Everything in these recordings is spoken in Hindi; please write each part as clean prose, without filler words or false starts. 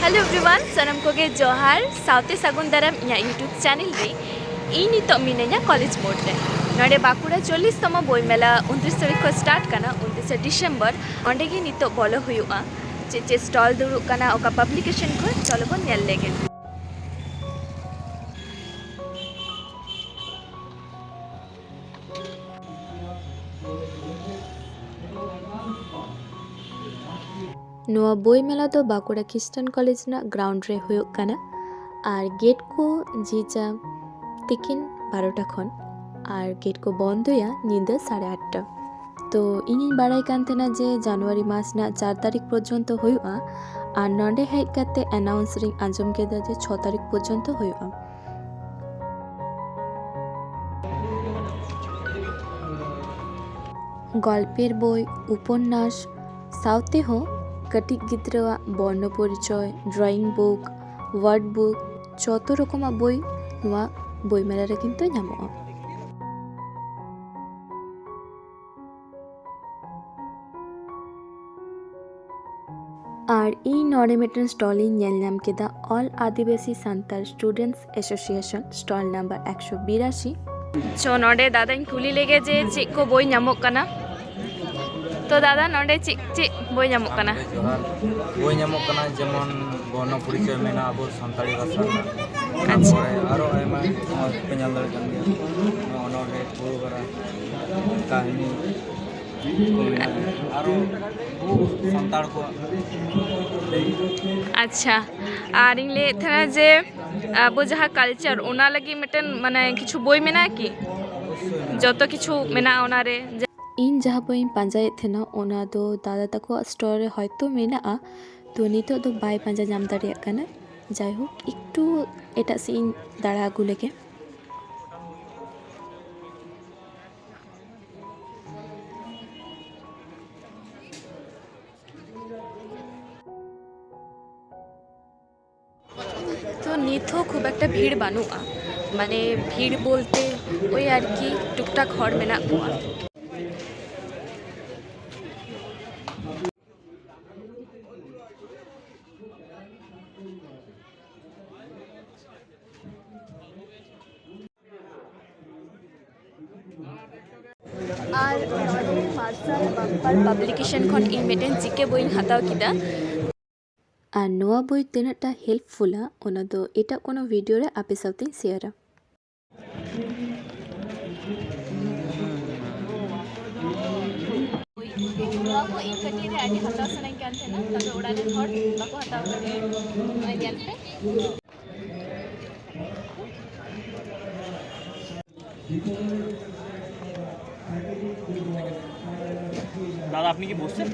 हेलो एवरीवन सनम को गे जोहार साउते सगुन दाराम इया यूट्यूब चैनल रे इ नितो मिनेना कॉलेज मोड रे नडे बाकुड़ा 40तम बोई मेला 29 तारीख को स्टार्ट करना 29 डिसेम्बर ओंडे गे नितो बोलो हुयुआ चे स्टॉल दुड़ु कना ओका पब्लिकेशन को चलो बन नेल लेगे नोआ बोई मेला तो बाकुड़ा क्रिस्टियन कॉलेज ना ग्राउंड रे हुयुग कना और गेट को जीजा तिकिन 12टा खन और गेट को बंद हुआ नींदा 8:30 तो इन बाड़ाई कान थेना जे जनवरी मास ना 4 तारीख पर्यंत हुयुआ और नोंडे हेज काते अनाउंस रिंग आंजम केदा जे 6 तारीख पर्यंत हुयुआ गल्पेर बोई उपन्यास साउते हो कटिक गिद्रवा बर्ण परिचय ड्रॉइंग बुक वार्ड बुक जतो रकमा बोई नोआ बोई मेला रे किन्तु ᱧᱟᱢᱚᱜᱼᱟ और इ नोडे मिटन स्टॉल इन नेल नाम केदा ऑल आदिवासी Santal students association stall number 182 चो नोडे दादा इन कुली लेगे जे चेक को बोई ᱧᱟᱢᱚᱜ ᱠᱟᱱᱟ तो दादा नोडे चे बोई ᱧᱟᱢᱚᱜ ᱠᱟᱱᱟ बोई ᱧᱟᱢᱚᱜ ᱠᱟᱱᱟ जेमन बर्ण परिचय मेना अब सानताड़ी भाषा अच्छा आरो आयमा पे ᱧᱟᱢ ᱫᱟᱲᱮ ᱠᱟᱱ ᱜᱮᱭᱟ ᱚᱱᱚᱬᱦᱮ ᱯᱩᱨᱩᱜᱟᱨᱟ ᱠᱟᱹᱦᱱᱤ आरो सानताड़ को अच्छा और इन ले थना जे अब जहाँ कल्चर ओना लगी मिटन माने किछु बोई मेना की जतो किछु मेना ओना रे इन जहाँ बोई पांजाए थेना ओना दो दादा तको स्टोर रे हयतो मेना तो नितो दो बाय पांजा नाम दाड़िया कना जाय हो एकटू एटा से इन दाड़ा आगु लेके तो नित हो खूब एक भीड़ बानुआ माने भीड़ बोलते ओई आर की टुकटाक हर मेना कोआ और मार्शल बम्पर पब्लिकेशन खन इन मिटेन जीके बोई हताव किदा और नोआ बोई तिनाटा हेल्पफुला ओना दो एटा कोनो वीडियो रे आपे साथे शेयरा नोआ को इन कटी रे आडी हताव सनाई कान थेना तबे ओडाले हर बाको हताव करे गेल पे दादा আপনি কি বসছেন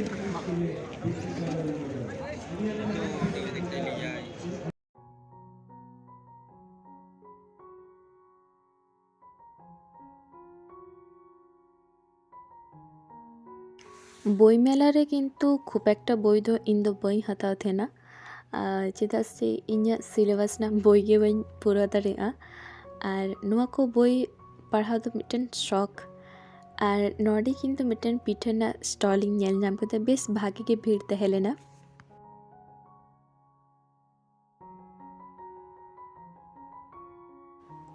बोई मेला रे किन्तु खूब एक बोई दो इन दो बई हताव थेना चेदा से इन्या सिलेबस ना बोई गे बई पूरा दाड़ेगा और नोआ को बोई पढ़ाव दो मिटन शौक और नोडे किन्तु मिटन पिठना स्टॉलिंग नेल नाम कते बेस भागे के भीड़ तहेलेना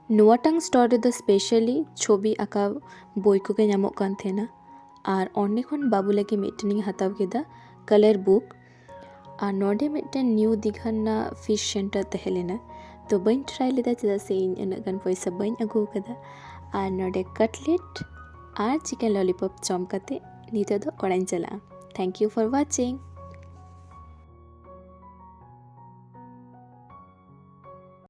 नोआटांग स्टोर द स्पेशली छवि आका बोई को के ᱧᱟᱢᱚᱜ कान थेना और ओंडे खन बाबू लगे मिटनिंग हताव केदा कलर बुक और नोडे मिटन न्यू दिघाना फिश सेंटर तहेलेना तो बइन ट्राई लेदा चेदा से इन अनगन पैसा बइन अगु कदा और नोडे कटलेट और चिकन लॉलीपॉप जम कते नीते दो ओड़ाइन चला थैंक यू फॉर वाचिंग।